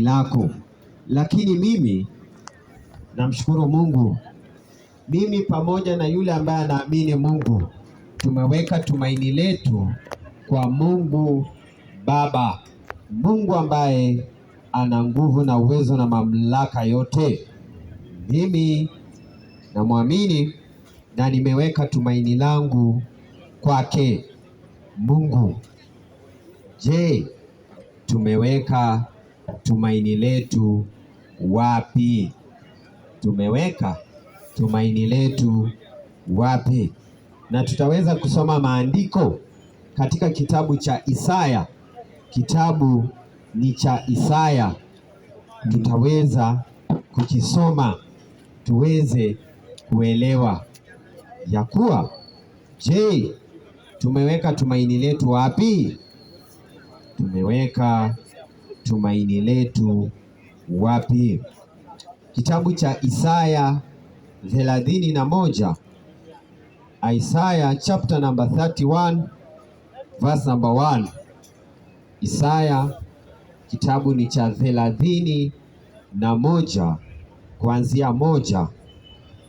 tumaini lako. Lakini mimi namshukuru Mungu, mimi pamoja na yule ambaye anaamini Mungu, tumeweka tumaini letu kwa Mungu Baba, Mungu ambaye ana nguvu na uwezo na mamlaka yote. Mimi namwamini na nimeweka tumaini langu kwake Mungu. Je, tumeweka tumaini letu wapi? Tumeweka tumaini letu wapi? Na tutaweza kusoma maandiko katika kitabu cha Isaya. Kitabu ni cha Isaya, tutaweza kukisoma tuweze kuelewa ya kuwa, je, tumeweka tumaini letu wapi? Tumeweka tumaini letu wapi? Kitabu cha Isaya 31, Isaiah chapter number 31 verse number 1. Isaya kitabu ni cha 31 kuanzia 1.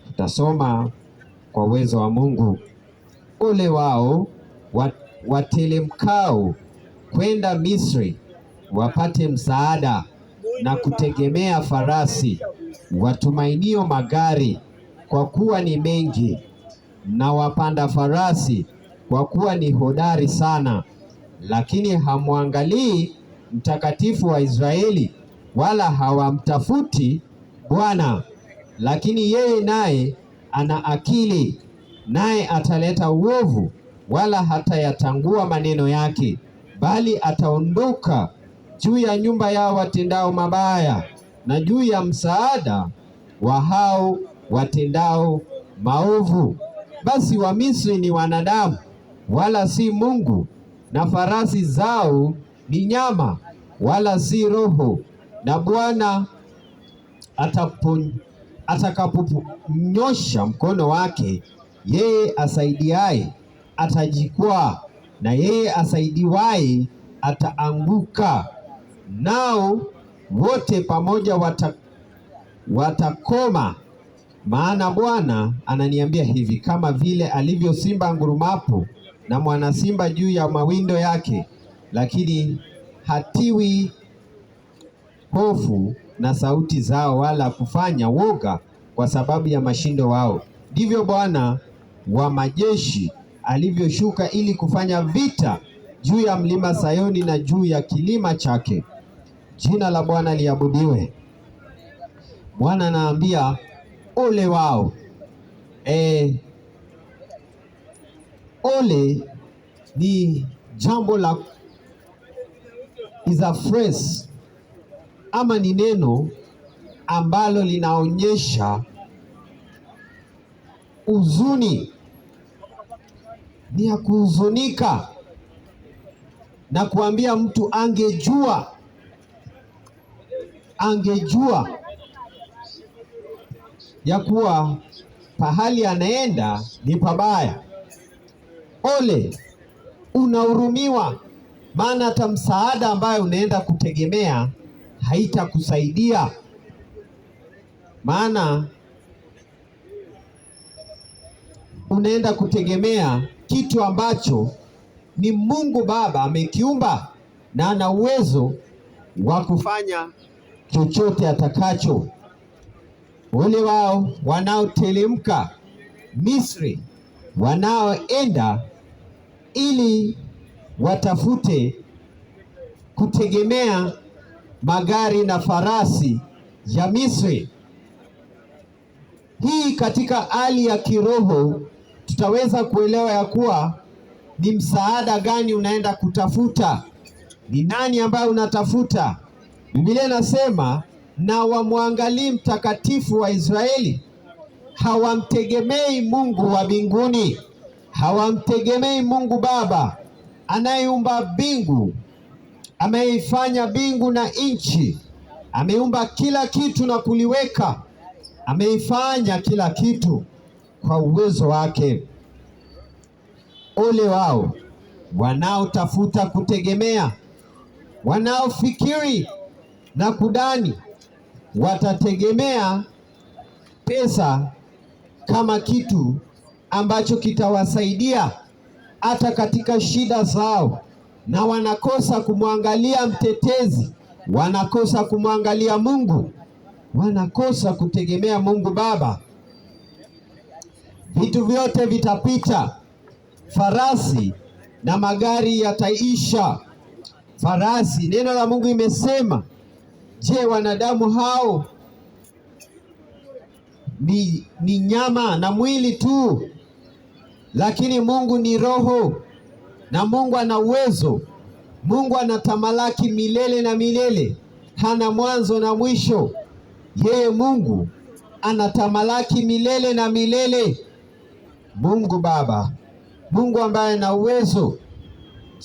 Tutasoma kwa uwezo wa Mungu. Ole wao watelemkao kwenda Misri wapate msaada na kutegemea farasi, watumainio magari kwa kuwa ni mengi, na wapanda farasi kwa kuwa ni hodari sana. Lakini hamwangalii Mtakatifu wa Israeli, wala hawamtafuti Bwana. Lakini yeye naye ana akili, naye ataleta uovu, wala hatayatangua maneno yake, bali ataondoka juu ya nyumba yao watendao mabaya, na juu ya msaada wa hao watendao maovu. Basi Wamisri ni wanadamu, wala si Mungu, na farasi zao ni nyama, wala si roho. Na Bwana atakaponyosha mkono wake, yeye asaidiaye atajikwaa, na yeye asaidiwaye ataanguka. Nao wote pamoja watakoma. Maana Bwana ananiambia hivi, kama vile alivyo simba ngurumapo na mwana simba juu ya mawindo yake, lakini hatiwi hofu na sauti zao, wala kufanya woga kwa sababu ya mashindo wao, ndivyo Bwana wa majeshi alivyoshuka ili kufanya vita juu ya mlima Sayoni na juu ya kilima chake. Jina la Bwana liabudiwe. Bwana anaambia ole wao. Ole ni jambo la, is a phrase ama ni neno ambalo linaonyesha huzuni, ni ya kuhuzunika, na kuambia mtu angejua ya kuwa pahali anaenda ni pabaya. Ole, unahurumiwa, maana hata msaada ambayo unaenda kutegemea haitakusaidia, maana unaenda kutegemea kitu ambacho ni Mungu Baba amekiumba na ana uwezo wa kufanya chochote atakacho. Ole wao wanaotelemka Misri, wanaoenda ili watafute kutegemea magari na farasi ya Misri. Hii katika hali ya kiroho tutaweza kuelewa ya kuwa ni msaada gani unaenda kutafuta, ni nani ambaye unatafuta. Biblia inasema na wamwangalii Mtakatifu wa Israeli. Hawamtegemei Mungu wa mbinguni, hawamtegemei Mungu Baba anayeumba mbingu, ameifanya mbingu na nchi, ameumba kila kitu na kuliweka, ameifanya kila kitu kwa uwezo wake. Ole wao wanaotafuta kutegemea, wanaofikiri na kudani watategemea pesa kama kitu ambacho kitawasaidia hata katika shida zao, na wanakosa kumwangalia mtetezi, wanakosa kumwangalia Mungu, wanakosa kutegemea Mungu Baba. Vitu vyote vitapita, farasi na magari yataisha. Farasi, neno la Mungu imesema, je, wanadamu hao ni nyama na mwili tu? Lakini Mungu ni roho, na Mungu ana uwezo. Mungu anatamalaki milele na milele, hana mwanzo na mwisho. Yeye Mungu anatamalaki milele na milele. Mungu Baba, Mungu ambaye ana uwezo.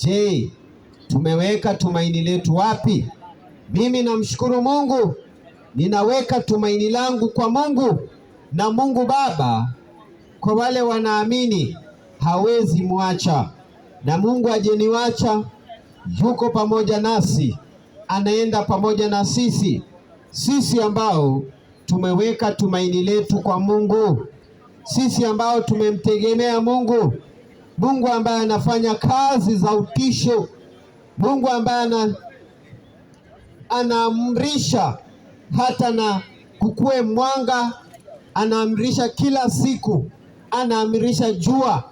Je, tumeweka tumaini letu wapi? Mimi namshukuru Mungu, ninaweka tumaini langu kwa Mungu na Mungu Baba. Kwa wale wanaamini, hawezi muacha, na Mungu hajeniwacha, yuko pamoja nasi, anaenda pamoja na sisi, sisi ambao tumeweka tumaini letu kwa Mungu, sisi ambao tumemtegemea Mungu, Mungu ambaye anafanya kazi za utisho, Mungu ambaye anaamrisha hata na kukue mwanga, anaamrisha kila siku, anaamrisha jua,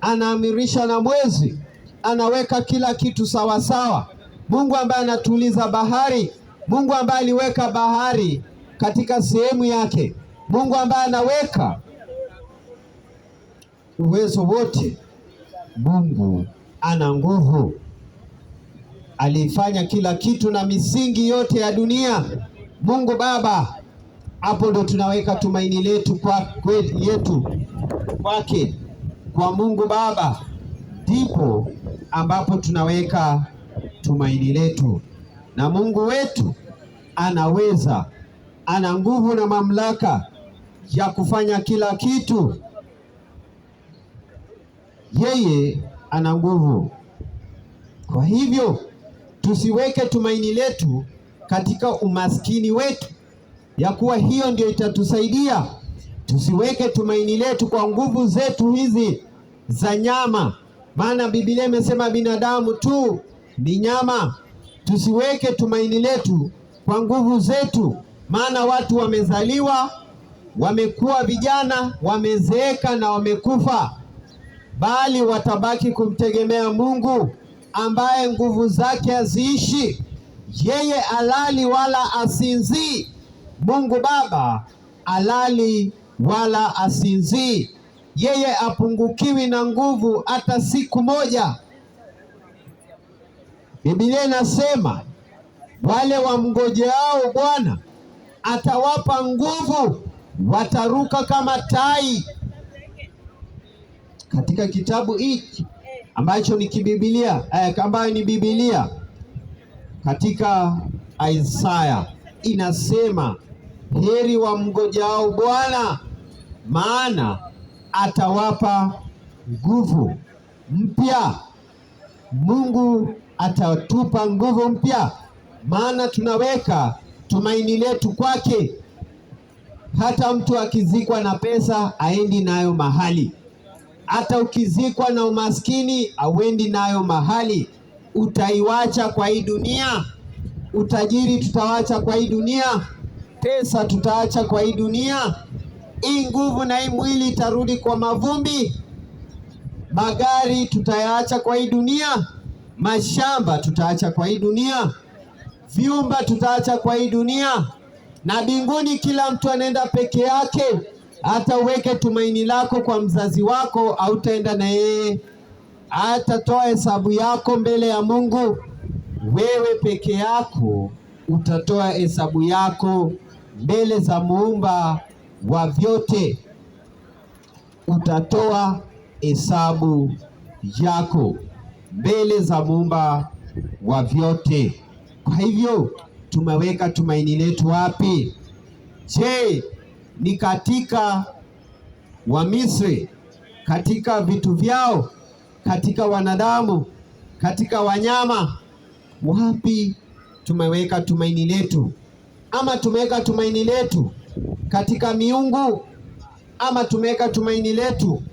anaamrisha na mwezi, anaweka kila kitu sawa sawa. Mungu ambaye anatuliza bahari, Mungu ambaye aliweka bahari katika sehemu yake, Mungu ambaye anaweka uwezo wote. Mungu ana nguvu, alifanya kila kitu na misingi yote ya dunia. Mungu Baba, hapo ndo tunaweka tumaini letu kwake, kwa Mungu Baba, ndipo ambapo tunaweka tumaini letu. Na Mungu wetu anaweza, ana nguvu na mamlaka ya kufanya kila kitu. Yeye ana nguvu. Kwa hivyo tusiweke tumaini letu katika umaskini wetu, ya kuwa hiyo ndio itatusaidia. Tusiweke tumaini letu kwa nguvu zetu hizi za nyama, maana Biblia imesema binadamu tu ni nyama. Tusiweke tumaini letu kwa nguvu zetu, maana watu wamezaliwa, wamekuwa vijana, wamezeeka na wamekufa, bali watabaki kumtegemea Mungu ambaye nguvu zake haziishi. Yeye alali wala asinzii. Mungu Baba alali wala asinzii. Yeye apungukiwi na nguvu hata siku moja. Biblia inasema wale wamngojeao Bwana atawapa nguvu, wataruka kama tai. Katika kitabu hiki ambacho ni kibiblia, ambayo ni Biblia, katika Isaya inasema, heri wamngojeao Bwana, maana atawapa nguvu mpya. Mungu atatupa nguvu mpya, maana tunaweka tumaini letu kwake. Hata mtu akizikwa na pesa aendi nayo mahali, hata ukizikwa na umaskini auendi nayo mahali. Utaiwacha kwa hii dunia, utajiri tutawacha kwa hii dunia, pesa tutaacha kwa hii dunia. Hii nguvu na hii mwili itarudi kwa mavumbi. Magari tutayaacha kwa hii dunia, mashamba tutaacha kwa hii dunia, vyumba tutaacha kwa hii dunia, na mbinguni kila mtu anaenda peke yake. Hata uweke tumaini lako kwa mzazi wako, hautaenda na yeye, hatatoa hesabu yako mbele ya Mungu. Wewe peke yako utatoa hesabu yako mbele za Muumba wa vyote. Utatoa hesabu yako mbele za Muumba wa vyote. Kwa hivyo tumeweka tumaini letu wapi? Je, ni katika Wamisri, katika vitu vyao, katika wanadamu, katika wanyama? Wapi tumeweka tumaini letu, ama tumeweka tumaini letu katika miungu, ama tumeweka tumaini letu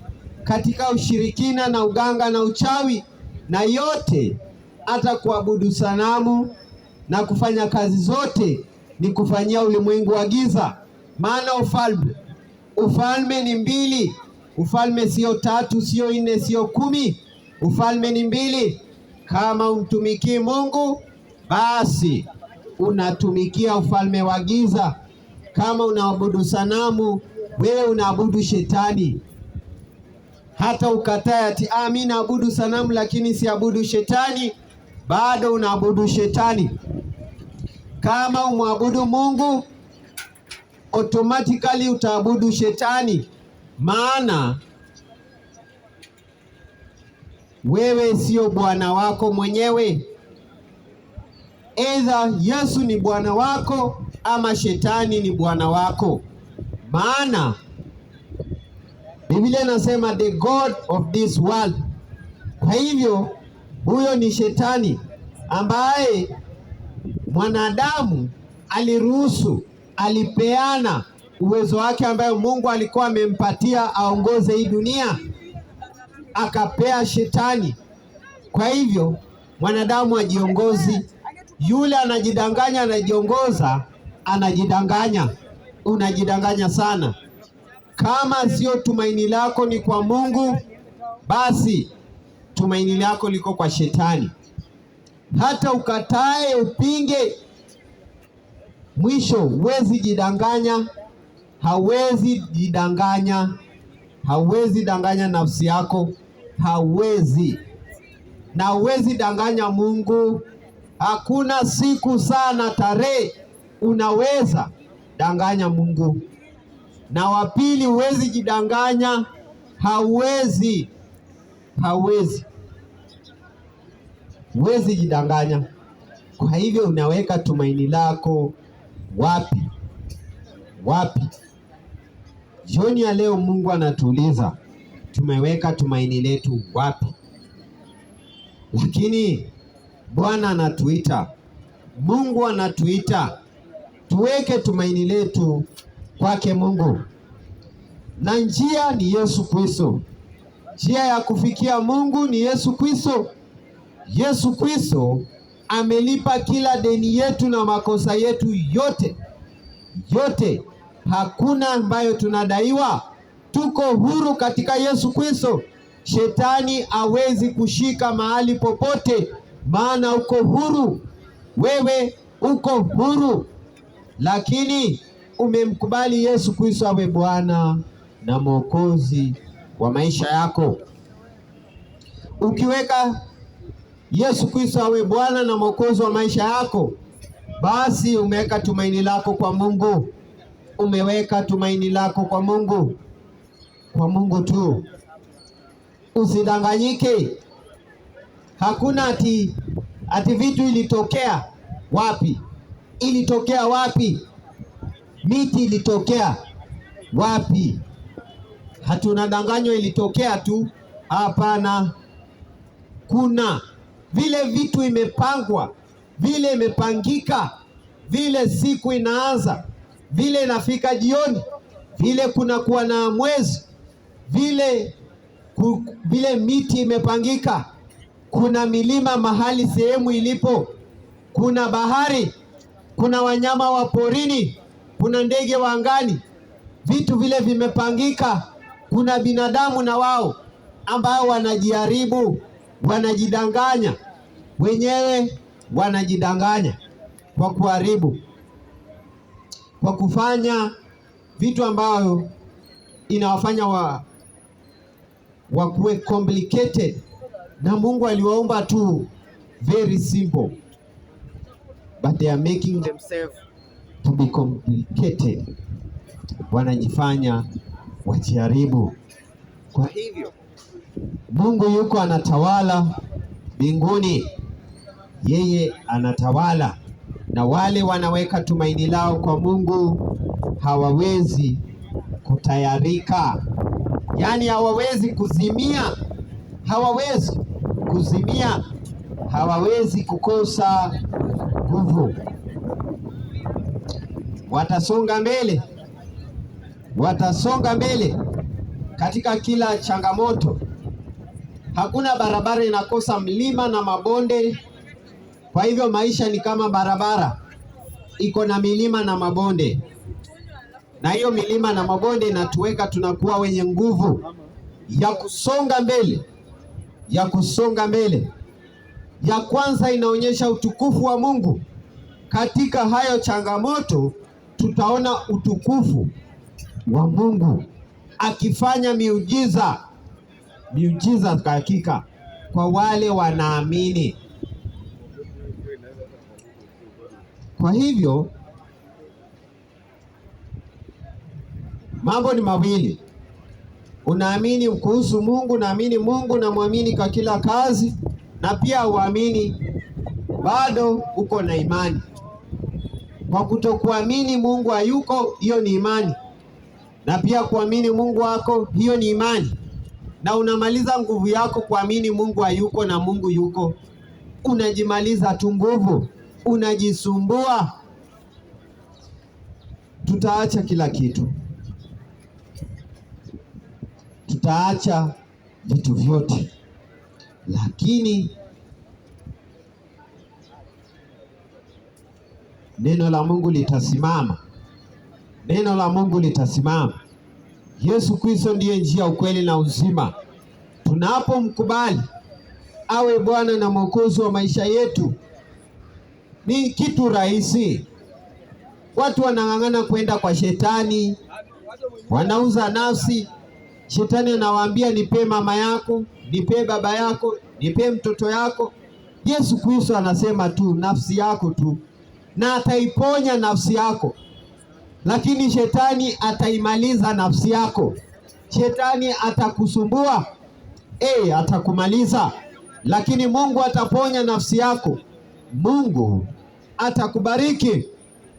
katika ushirikina na uganga na uchawi na yote, hata kuabudu sanamu na kufanya kazi zote ni kufanyia ulimwengu wa giza. Maana ufalme ni mbili. Ufalme sio 3, sio 4, sio 10. Ufalme ni mbili. Kama umtumikii Mungu, basi unatumikia ufalme wa giza. Kama unaabudu sanamu, wewe unaabudu shetani. Hata ukatae ati mimi naabudu sanamu lakini siabudu shetani, bado unaabudu shetani. Kama umwabudu Mungu, automatically utaabudu shetani, maana wewe sio bwana wako mwenyewe. Either Yesu ni bwana wako ama shetani ni bwana wako. Maana Biblia inasema the god of this world. Kwa hivyo huyo ni shetani ambaye mwanadamu aliruhusu, alipeana uwezo wake ambayo Mungu alikuwa amempatia aongoze hii dunia, akapea shetani. Kwa hivyo mwanadamu ajiongozi, yule anajidanganya, anajiongoza, anajidanganya. Unajidanganya sana. Kama sio tumaini lako ni kwa Mungu, basi tumaini lako liko kwa shetani. Hata ukatae, upinge, mwisho huwezi jidanganya. Hauwezi jidanganya, hauwezi danganya nafsi yako, hauwezi. Na huwezi danganya Mungu. Hakuna siku, sana, tarehe unaweza danganya Mungu. Na wa pili, huwezi jidanganya, hauwezi jidanganya. Kwa hivyo unaweka tumaini lako wapi? Jioni ya leo Mungu anatuuliza tumeweka tumaini letu wapi? Lakini Bwana anatuita, Mungu anatuita tuweke tumaini letu kwake Mungu. Na njia ni Yesu Kristo. Njia ya kufikia Mungu ni Yesu Kristo. Yesu Kristo amelipa kila deni yetu na makosa yetu yote. Hakuna ambayo tunadaiwa. Tuko huru katika Yesu Kristo. Shetani hawezi kushika mahali popote, maana uko huru. Wewe uko huru, lakini umemkubali Yesu Kristo awe Bwana na Mwokozi wa maisha yako. Ukiweka Yesu Kristo awe Bwana na Mwokozi wa maisha yako, basi umeweka tumaini lako kwa Mungu. Umeweka tumaini lako kwa Mungu, kwa Mungu tu. Usidanganyike. Hakuna ati vitu ilitokea wapi? Ilitokea wapi? Miti ilitokea wapi? Hatunadanganywa ilitokea tu. Hapana. Kuna vile vitu imepangwa, vile imepangika, vile siku inaanza, vile inafika jioni, vile kuna kuwa na mwezi, vile miti imepangika. Kuna milima mahali sehemu ilipo, kuna bahari, kuna wanyama wa porini, kuna ndege wa angani. Vitu vile vimepangika. Kuna binadamu na wao ambao wanajiharibu, wanajidanganya wenyewe, wanajidanganya kwa kuharibu, kwa kufanya vitu ambavyo inawafanya wakuwe complicated. Na Mungu aliwaomba tu very simple, but they are making themselves to be complicated. Wanajifanya wajiharibu. Kwa hivyo Mungu yuko anatawala mbinguni, yeye anatawala, na wale wanaweka tumaini lao kwa Mungu hawawezi kutayarika. Yaani hawawezi kuzimia, hawawezi kukosa nguvu. Watasonga mbele, watasonga mbele katika kila changamoto. Hakuna barabara inakosa mlima na mabonde. Kwa hivyo maisha ni kama barabara, iko na milima na mabonde, na hiyo milima na mabonde inatuweka tunakuwa wenye nguvu ya kusonga mbele, ya kusonga mbele. Ya kwanza inaonyesha utukufu wa Mungu. Katika hayo changamoto tutaona utukufu wa Mungu akifanya miujiza, miujiza kwa hakika kwa wale wanaamini. Kwa hivyo mambo ni mawili. Unaamini kuhusu Mungu, naamini Mungu na muamini kwa kila kazi, na pia uamini bado uko na imani. Kwa kutokuamini Mungu hayuko, hiyo ni imani, na pia kuamini Mungu wako, hiyo ni imani. Na unamaliza nguvu yako kuamini Mungu hayuko na Mungu yuko, unajimaliza tu nguvu, unajisumbua. Tutaacha kila kitu, tutaacha vitu vyote, lakini neno la Mungu litasimama. Neno la Mungu litasimama. Yesu Kristo ndiye njia, ukweli na uzima. Tunapomkubali awe Bwana na Mwokozi wa maisha yetu, ni kitu rahisi. Watu wanang'ang'ana kwenda kwa shetani, wanauza nafsi. Shetani anawaambia nipe mama yako, nipe baba yako, nipe mtoto yako. Yesu Kristo anasema tu nafsi yako tu, na ataiponya nafsi yako. Lakini shetani ataimaliza nafsi yako. Shetani atakusumbua, atakumaliza. Lakini Mungu ataponya nafsi yako. Mungu atakubariki.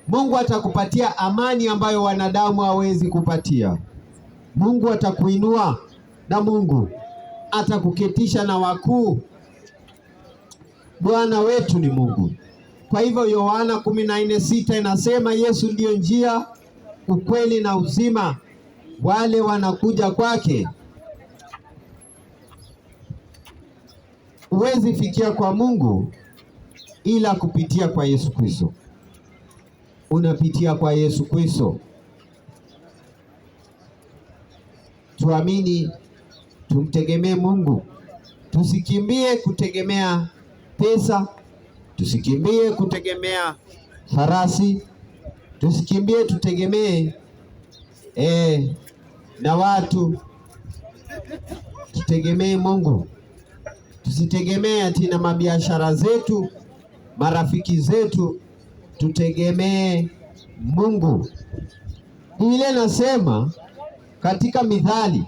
Mungu atakupatia amani ambayo wanadamu hawezi kupatia. Mungu atakuinua, na Mungu atakuketisha na wakuu. Bwana wetu ni Mungu. Kwa hivyo Yohana 14:6 inasema Yesu ndiyo njia, ukweli na uzima. Wale wanakuja kwake. Huwezi fikia kwa Mungu ila kupitia kwa Yesu Kristo. Unapitia kwa Yesu Kristo. Tuamini, tumtegemee Mungu. Tusikimbie kutegemea pesa, tusikimbie kutegemea farasi, tusikimbie tutegemee na watu. Tutegemee Mungu. Tusitegemee ati na mabiashara zetu, marafiki zetu. Tutegemee Mungu. Ile nasema katika Mithali,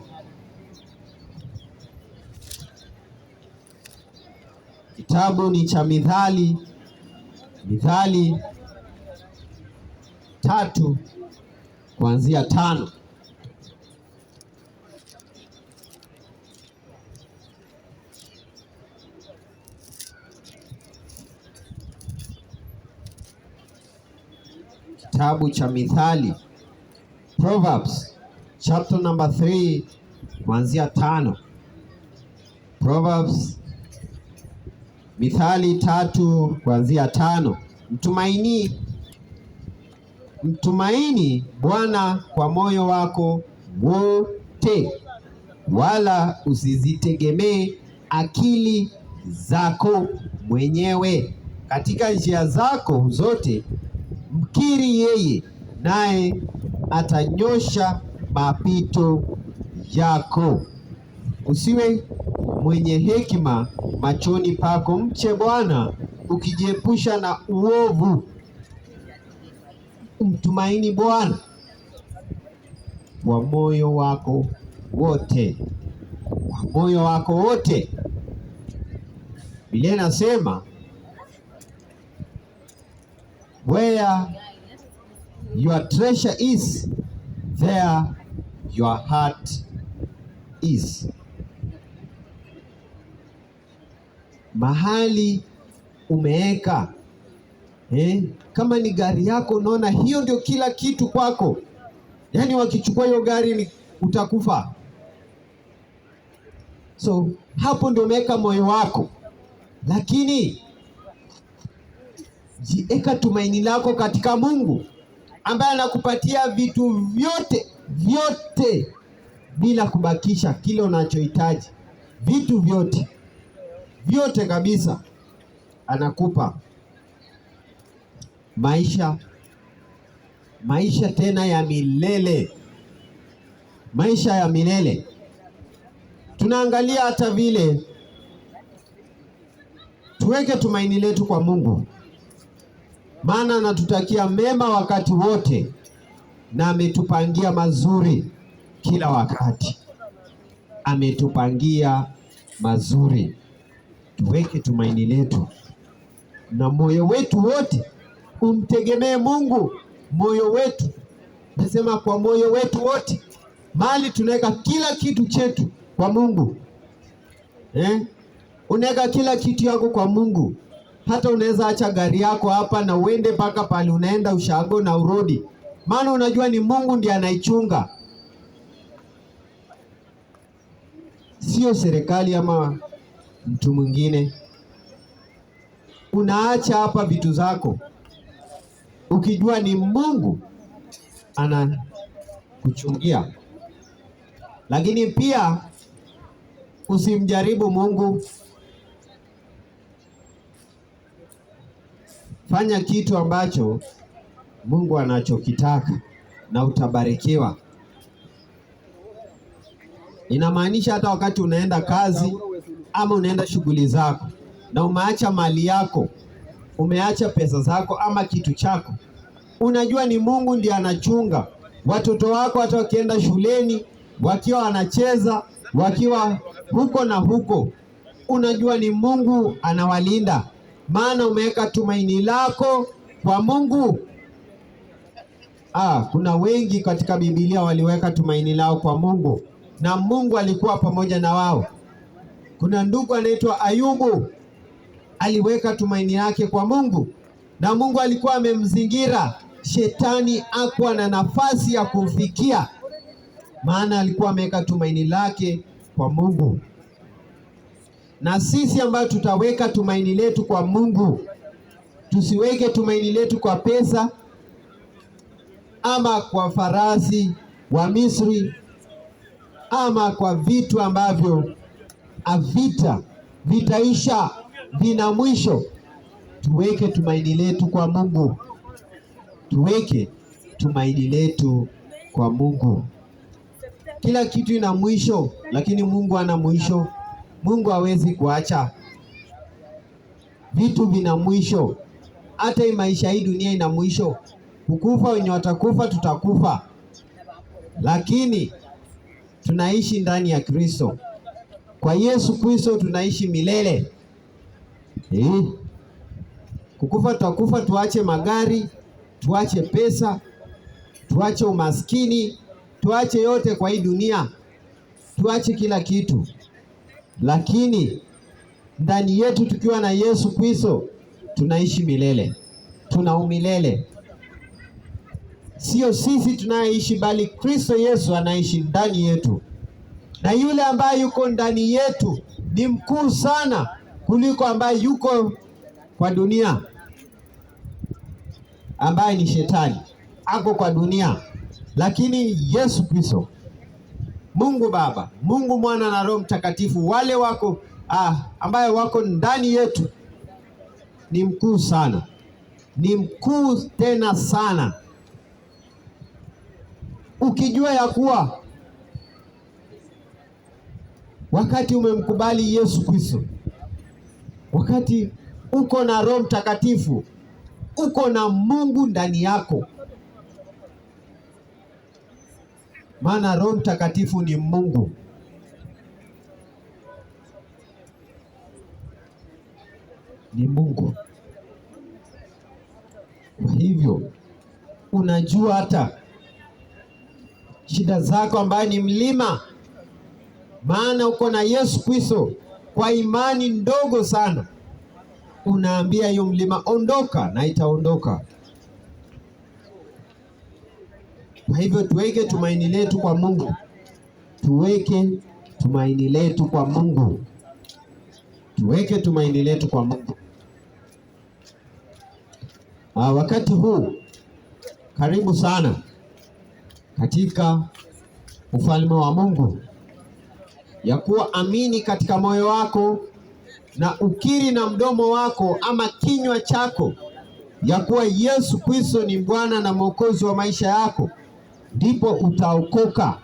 kitabu ni cha Mithali, Mithali 3 kuanzia 5. Kitabu cha Mithali, Proverbs chapter number 3 kuanzia 5. Proverbs, Mithali 3 kuanzia 5. Mtumaini Bwana kwa moyo wako wote, wala usizitegemee akili zako mwenyewe. Katika njia zako zote mkiri yeye, naye atanyosha mapito yako. Usiwe mwenye hekima machoni pako, mche Bwana ukijiepusha na uovu. Mtumaini Bwana kwa moyo wako wote, kwa moyo wako wote. Biblia inasema where your treasure is, there your heart is. Mahali umeweka Kama ni gari yako, unaona hiyo ndio kila kitu kwako, yaani wakichukua hiyo gari utakufa. So hapo ndio umeweka moyo wako, lakini jiweka tumaini lako katika Mungu ambaye anakupatia vitu vyote bila kubakisha kile unachohitaji. Vitu vyote kabisa anakupa. Maisha tena ya milele, maisha ya milele. Tunaangalia hata vile tuweke tumaini letu kwa Mungu, maana anatutakia mema wakati wote na ametupangia mazuri kila wakati. Ametupangia mazuri. Tuweke tumaini letu na moyo wetu wote umtegemee Mungu. Moyo wetu, nasema kwa moyo wetu wote, mali tunaweka kila kitu chetu kwa Mungu. Unaweka kila kitu yako kwa Mungu. Hata unaweza acha gari yako hapa na uende mpaka pale unaenda ushago na urudi, maana unajua ni Mungu ndiye anaichunga, sio serikali ama mtu mwingine. Unaacha hapa vitu zako ukijua ni Mungu anakuchungia. Lakini pia usimjaribu Mungu. Fanya kitu ambacho Mungu anachokitaka na utabarikiwa. Inamaanisha hata wakati unaenda kazi ama unaenda shughuli zako na umeacha mali yako, umeacha pesa zako ama kitu chako, unajua ni Mungu ndiye anachunga. Watoto wako hata wakienda shuleni, wakiwa wanacheza, wakiwa huko na huko, unajua ni Mungu anawalinda, maana umeweka tumaini lako kwa Mungu. Kuna wengi katika Biblia waliweka tumaini lao kwa Mungu na Mungu alikuwa pamoja na wao. Kuna ndugu anaitwa Ayubu, aliweka tumaini yake kwa Mungu na Mungu alikuwa amemzingira. Shetani hakuwa na nafasi ya kumfikia, maana alikuwa ameweka tumaini lake kwa Mungu. Na sisi ambao tutaweka tumaini letu kwa Mungu, tusiweke tumaini letu kwa pesa ama kwa farasi wa Misri ama kwa vitu ambavyo vitaisha, vina mwisho. Tuweke tumaini letu kwa Mungu. Tuweke tumaini letu kwa Mungu. Kila kitu ina mwisho, lakini Mungu hana mwisho. Mungu hawezi kuacha. Vitu vina mwisho. Hata hii maisha, hii dunia ina mwisho. Kukufa, wenye watakufa tutakufa, lakini tunaishi ndani ya Kristo. Kwa Yesu Kristo tunaishi milele. Kukufa tutakufa, tuache magari, tuache pesa, tuache umaskini, tuache yote kwa hii dunia, tuache kila kitu, lakini ndani yetu tukiwa na Yesu Kristo tunaishi milele. Tuna umilele. Sio sisi tunaishi, bali Kristo Yesu anaishi ndani yetu, na yule ambaye yuko ndani yetu ni mkuu sana kuliko ambaye yuko kwa dunia, ambaye ni Shetani. Ako kwa dunia, lakini Yesu Kristo, Mungu Baba, Mungu Mwana na Roho Mtakatifu, wale wako ambaye wako ndani yetu ni mkuu sana, ni mkuu tena sana. Ukijua ya kuwa wakati umemkubali Yesu Kristo, wakati uko na Roho Mtakatifu, uko na Mungu ndani yako, maana Roho Mtakatifu ni Mungu. Ni Mungu. Kwa hivyo unajua hata shida zako ambaye ni mlima, maana uko na Yesu Kristo. Kwa imani ndogo sana unaambia hiyo mlima ondoka, na itaondoka. Kwa hivyo tuweke tumaini letu kwa Mungu, tuweke tumaini letu kwa Mungu, tuweke tumaini letu kwa Mungu. Wakati huu karibu sana katika ufalme wa Mungu, ya kuwa amini katika moyo wako na ukiri na mdomo wako ama kinywa chako ya kuwa Yesu Kristo ni Bwana na Mwokozi wa maisha yako, ndipo utaokoka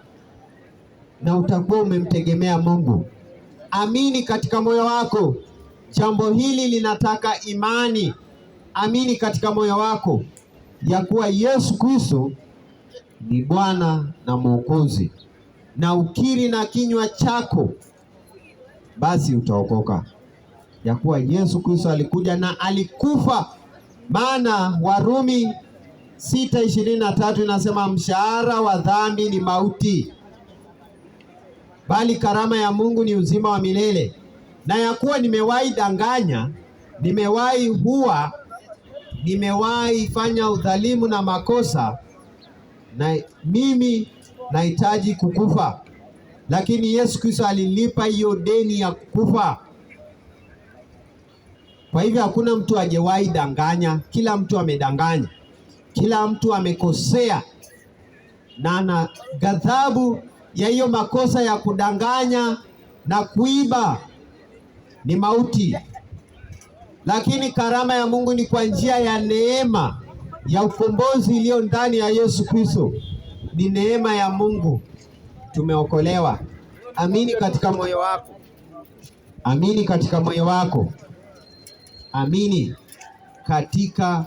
na utakuwa umemtegemea Mungu. Amini katika moyo wako. Jambo hili linataka imani. Amini katika moyo wako ya kuwa Yesu Kristo ni Bwana na Mwokozi, na ukiri na kinywa chako, basi utaokoka. Ya kuwa Yesu Kristo alikuja na alikufa. Maana Warumi 6:23 inasema mshahara wa dhambi ni mauti, bali karama ya Mungu ni uzima wa milele. Na ya kuwa nimewahi danganya, nimewahi hua, nimewahi fanya udhalimu na makosa, na mimi nahitaji kukufa, lakini Yesu Kristo alilipa hiyo deni ya kukufa. Kwa hivyo hakuna mtu hajawahi danganya. Kila mtu amedanganya, kila mtu amekosea, na ghadhabu ya hiyo makosa ya kudanganya na kuiba ni mauti. Lakini karama ya Mungu ni kwa njia ya neema ya ukombozi iliyo ndani ya Yesu Kristo. Ni neema ya Mungu tumeokolewa. Amini katika moyo wako, amini katika moyo wako, amini katika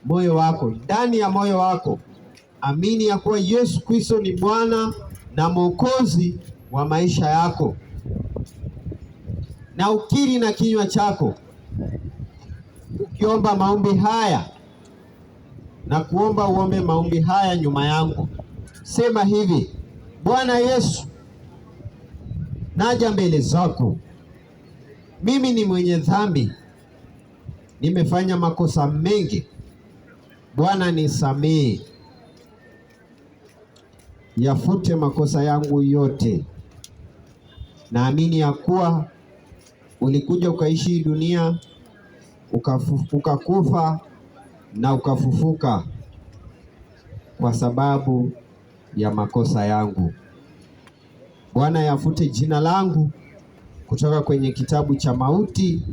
moyo wako, ndani ya moyo wako amini ya kuwa Yesu Kristo ni Bwana na Mwokozi wa maisha yako, na ukiri na kinywa chako. Ukiomba maombi haya, na kuomba uombe maombi haya nyuma yangu, sema hivi: Bwana Yesu, naja mbele zako, mimi ni mwenye dhambi, nimefanya makosa mengi. Bwana nisamehe, yafute makosa yangu yote. Naamini ya kuwa ulikuja ukaishi dunia, ukakufa na ukafufuka kwa sababu ya makosa yangu. Bwana, yafute jina langu kutoka kwenye kitabu cha mauti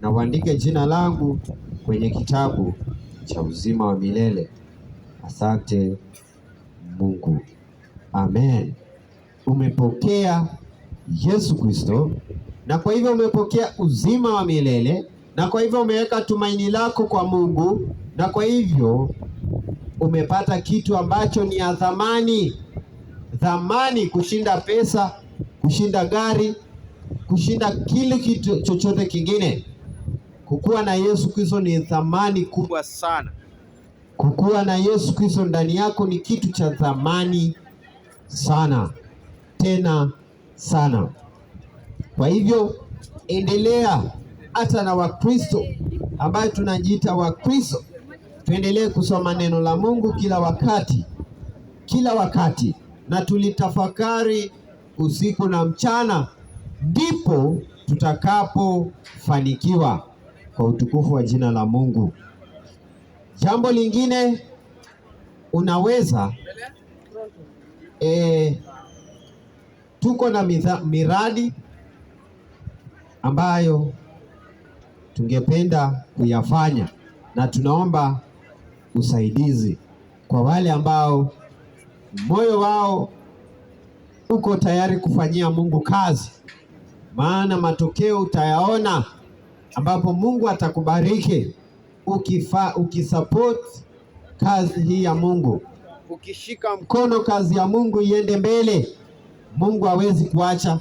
na uandike jina langu kwenye kitabu cha uzima wa milele. Asante Mungu. Amen. Umepokea Yesu Kristo, na kwa hivyo umepokea uzima wa milele, na kwa hivyo umeweka tumaini lako kwa Mungu, na kwa hivyo umepata kitu ambacho ni ya thamani kushinda pesa, kushinda gari, kushinda kile kitu chochote kingine. Kukuwa na Yesu Kristo ni thamani kubwa sana. Kukuwa na Yesu Kristo ndani yako ni kitu cha thamani sana, tena sana. Kwa hivyo endelea, hata na Wakristo ambayo tunajiita Wakristo, tuendelee kusoma neno la Mungu kila wakati, na tulitafakari usiku na mchana, ndipo tutakapofanikiwa kwa utukufu wa jina la Mungu. Jambo lingine, unaweza tuko na miradi ambayo tungependa kuyafanya, na tunaomba usaidizi kwa wale ambao moyo wao uko tayari kufanyia Mungu kazi, maana matokeo utayaona, ambapo Mungu atakubariki ukisupport kazi hii ya Mungu, ukishika mkono kazi ya Mungu iende mbele. Mungu hawezi kuacha,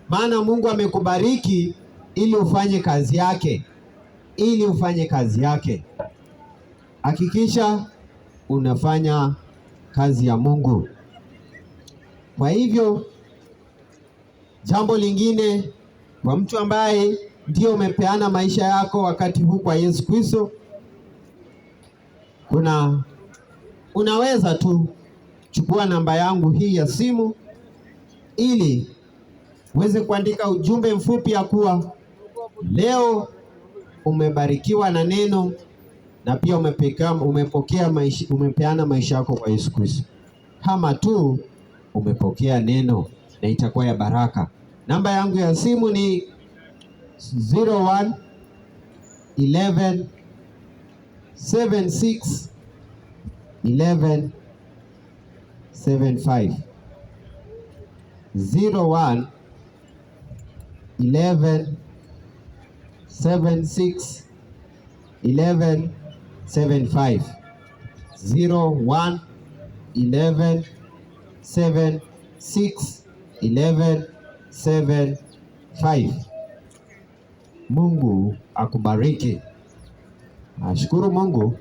maana Mungu amekubariki ili ufanye kazi yake, Hakikisha unafanya kazi ya Mungu. Kwa hivyo jambo lingine, kwa mtu ambaye ndio umepeana maisha yako wakati huu kwa Yesu Kristo, unaweza tu chukua namba yangu hii ya simu ili uweze kuandika ujumbe mfupi ya kuwa leo umebarikiwa na neno na pia umepeana maisha yako kwa Yesu Kristo. Kama tu umepokea neno na itakuwa ya baraka. Namba yangu ya simu ni 01 11 76 11 75. 01 11 76 11 75. 01 11 76 11 75. Mungu akubariki. Nashukuru Mungu